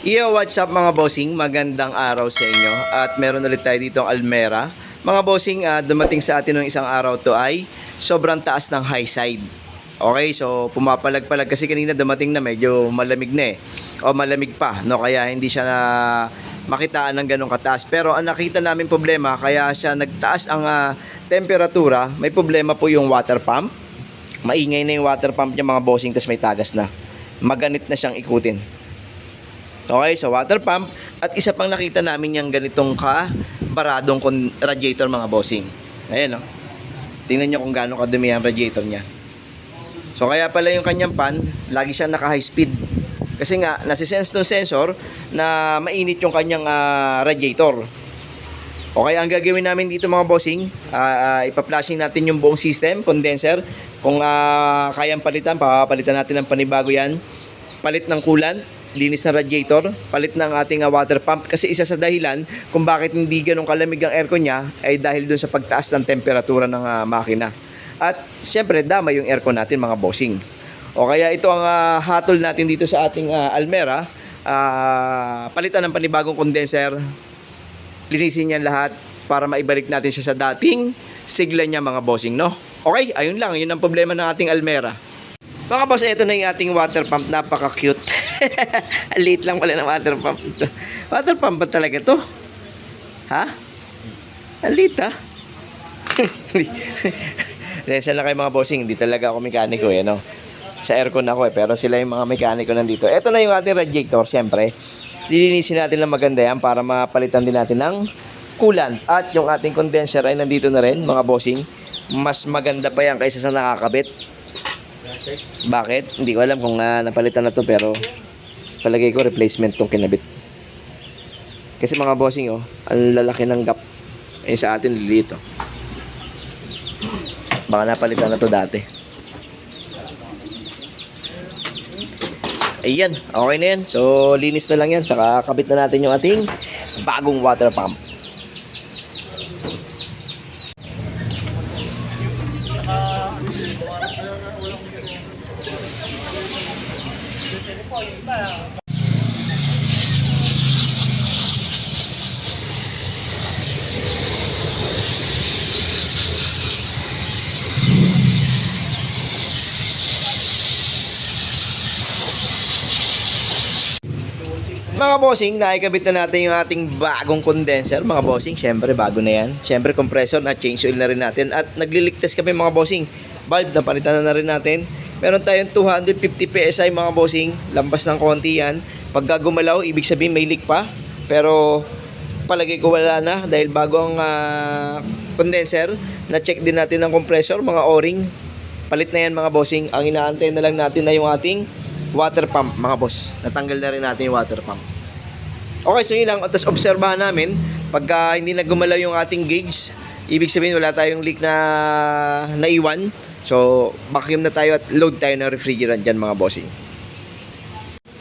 Yo, what's up mga bossing? Magandang araw sa inyo. At meron ulit tayo dito ang Almera. Mga bossing, dumating sa atin ng isang araw to ay sobrang taas ng high side. Okay, so pumapalag-palag kasi kanina dumating na medyo malamig na o malamig pa, no? Kaya hindi siya na makitaan ng ganong kataas. Pero ang nakita namin problema, kaya siya nagtaas ang temperatura, may problema po yung water pump. Maingay na yung water pump niya mga bossing, tas may tagas na. Maganit na siyang ikutin. Okay, so water pump. At isa pang nakita namin yung ganitong baradong radiator mga bossing. Ayan o. Tingnan nyo kung gaano kadumi ang radiator niya. So kaya pala yung kanyang fan, lagi siyang naka high speed. Kasi nga, nasisense ng sensor na mainit yung kanyang radiator. Okay, ang gagawin namin dito mga bossing, ipa-flashing natin yung buong system, condenser. Kung kayang palitan, papalitan natin ng panibago yan. Palit ng coolant, linis ng radiator, palit ng ating water pump. Kasi isa sa dahilan kung bakit hindi ganun kalamig ang aircon niya ay dahil dun sa pagtaas ng temperatura ng makina. At syempre dama yung aircon natin mga bossing. O kaya ito ang hatol natin dito sa ating Almera. Palitan ng panibagong condenser, linisin yan lahat para maibalik natin siya sa dating sigla niya mga bossing, no? Okay, ayun lang, yun ang problema ng ating Almera. Mga boss, ito na yung ating water pump. Napaka-cute. Late lang pala ng water pump ito. Water pump ba talaga to? Ha? Late ha? Dahil lang kayo mga bossing, hindi talaga ako mekaniko no? Sa aircon ako pero sila yung mga mekaniko nandito. Ito na yung ating radiator, syempre. Lilinisin natin ng maganda yan para mapalitan din natin ng coolant. At yung ating condenser ay nandito na rin mga bossing. Mas maganda pa yan kaysa sa nakakabit. Bakit? Hindi ko alam kung napalitan na to pero palagay ko replacement tong kinabit. Kasi mga bossing ang lalaki ng gap. Sa atin lilito. Baka napalitan na to dati. Ayan, okay na yan. So linis na lang yan. Saka kabit na natin yung ating bagong water pump. Mga bossing, nakikabit na natin yung ating bagong condenser mga bossing. Syempre bago na yan. Syempre compressor na change oil na rin natin. At nagliligtas kami mga bossing. Valve na palitan na rin natin. Meron tayong 250 PSI mga bossing. Lampas ng konti yan. Pag gumalaw, ibig sabihin may leak pa. Pero palagay ko wala na dahil bago ang condenser. Na-check din natin ng compressor, mga o-ring. Palit na yan mga bossing. Ang inaantay na lang natin na yung ating water pump mga boss. Natanggal na rin natin yung water pump. Okay, so yun lang. At tapos obserbahan namin, pagka hindi na gumalaw yung ating gauge, ibig sabihin wala tayong leak na naiwan. So, vacuum na tayo at load tayo ng refrigerant dyan mga bossing.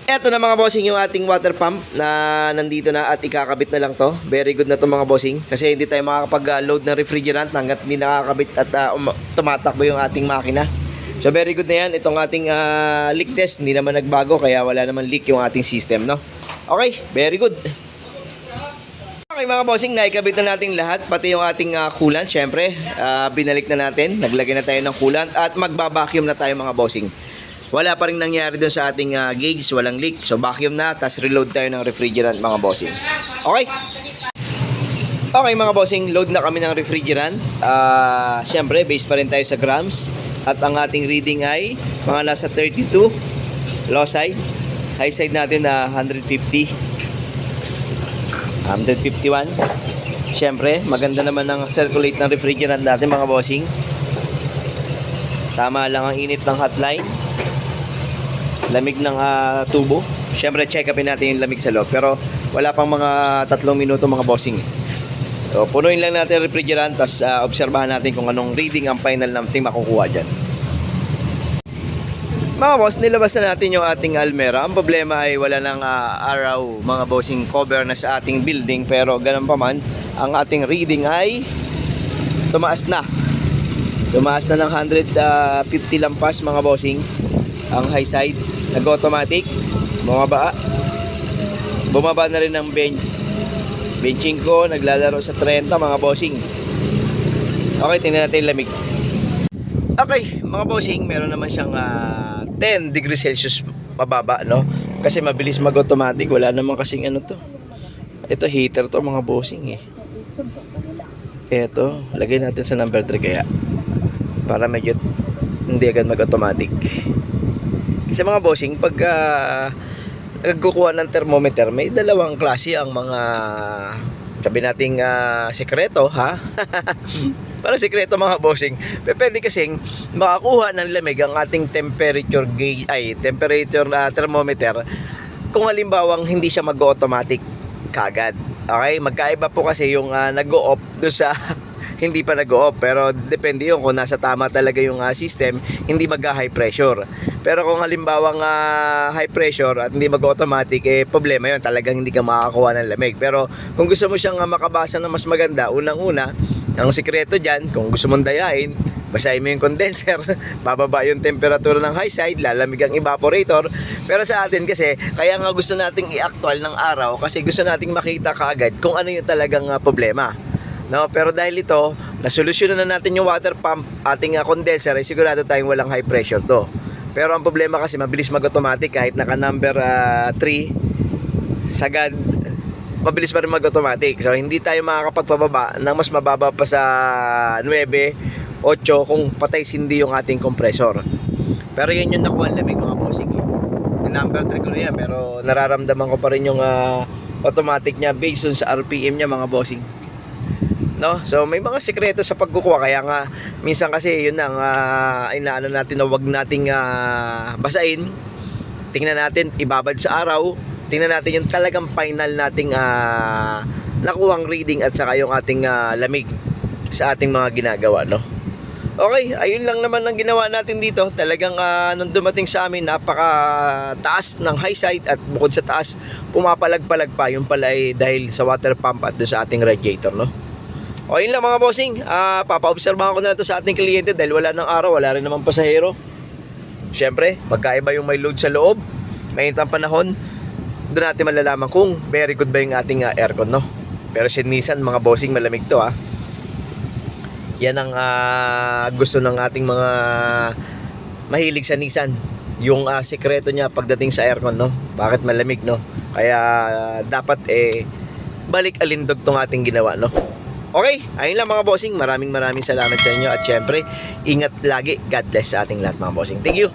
Eto na mga bossing yung ating water pump na nandito na at ikakabit na lang to. Very good na to mga bossing. Kasi hindi tayo makakapag-load ng refrigerant hanggat hindi nakakabit at tumatakbo yung ating makina. So very good na yan. Itong ating leak test hindi naman nagbago kaya wala naman leak yung ating system, no? Okay, very good. Okay mga bossing, naikabit na natin lahat, pati yung ating coolant. Syempre, binalik na natin, naglagay na tayo ng coolant at magbabacuum na tayo mga bossing. Wala pa rin nangyari doon sa ating gauge, walang leak. So vacuum na, tapos reload tayo ng refrigerant mga bossing. Okay? Okay mga bossing, load na kami ng refrigerant. Syempre, base pa rin tayo sa grams. At ang ating reading ay mga nasa 32. Low side. High side natin na 150. 151. Syempre, maganda naman ang circulate ng refrigerant natin mga bossing. Tama lang ang init ng hotline. Lamig ng tubo. Syempre, check upin natin yung lamig sa loob. Pero wala pang mga 3 minuto mga bossing. So, punuin lang natin ang refrigerant. Tapos obserbahan natin kung anong reading ang final natin makukuha dyan. Mga boss, nilabas na natin yung ating Almera. Ang problema ay wala nang araw mga bossing cover na sa ating building. Pero ganun pa man, ang ating reading ay tumaas na. Tumaas na ng 150 lampas mga bossing. Ang high side, nag-automatic, bumaba. Bumaba na rin ng benching ko, naglalaro sa 30 mga bossing. Okay, tingnan natin yung lamig. Okay, mga bossing, meron naman siyang 10 degrees Celsius pababa, no? Kasi mabilis mag-automatic, wala naman kasing ano to. Ito heater to mga bossing eh. Ito, lagay natin sa number 3 kaya. Para medyo hindi agad mag-automatic. Kasi mga bossing, pagka nagkukuha ng thermometer, may dalawang klase ang mga sabi nating sekreto, ha? Para sekreto mga bossing. Pwede kasing makakuha ng lamig ang ating temperature gauge, temperature thermometer kung halimbawang hindi siya mag-automatic kagad. Okay? Magkaiba po kasi yung nag-o-off do sa hindi pa nag-o-off, pero depende yun kung nasa tama talaga yung system, hindi mag-high pressure. Pero kung halimbawang high pressure at hindi mag-automatic, problema yun, talagang hindi ka makakakuha ng lamig. Pero kung gusto mo siyang makabasa na mas maganda, unang-una, ang sikreto dyan, kung gusto mong dayain, basahin mo yung condenser, bababa yung temperatura ng high side, lalamig ang evaporator. Pero sa atin kasi, kaya nga gusto nating i-actual ng araw kasi gusto nating makita kaagad kung ano yung talagang problema. No, pero dahil ito, nasolusyonan na natin yung water pump, ating condenser, ay sigurado tayong walang high pressure to. Pero ang problema kasi mabilis mag-automatic kahit naka number 3 sagad, mabilis pa rin mag-automatic. So hindi tayo makakapagpababa ng mas mababa pa sa 9, 8 kung patay sindi yung ating compressor. Pero yun yung nakuha lamig mga bossing. Yung number 3 ko na yan, pero nararamdaman ko pa rin yung automatic niya based on sa RPM niya mga bossing. No? So may mga sekreto sa pagkukuha, kaya nga minsan kasi yun ang inaano natin na wag nating basain. Tingnan natin, ibabad sa araw. Tingnan natin yung talagang final nating nakuhang reading at saka yung ating lamig sa ating mga ginagawa, no? Okay, ayun lang naman ang ginawa natin dito. Talagang nung dumating sa amin, napaka taas ng high side at bukod sa taas, pumapalag-palag pa. Yung pala ay dahil sa water pump at sa ating radiator, no? O yun lang mga bossing, papaobserbahan ko na ito sa ating kliyente dahil wala ng araw, wala rin naman pasahero. Siyempre, magkaiba yung may load sa loob, mainit ang panahon, doon natin malalaman kung very good ba yung ating aircon, no? Pero si Nissan mga bossing, malamig to, ha. Yan ang gusto ng ating mga mahilig sa Nissan, yung sekreto niya pagdating sa aircon, no? Bakit malamig, no? Kaya dapat balik alindog tong ating ginawa, no? Okay, ayun lang mga bossing. Maraming salamat sa inyo. At syempre, ingat lagi. God bless sa ating lahat mga bossing. Thank you.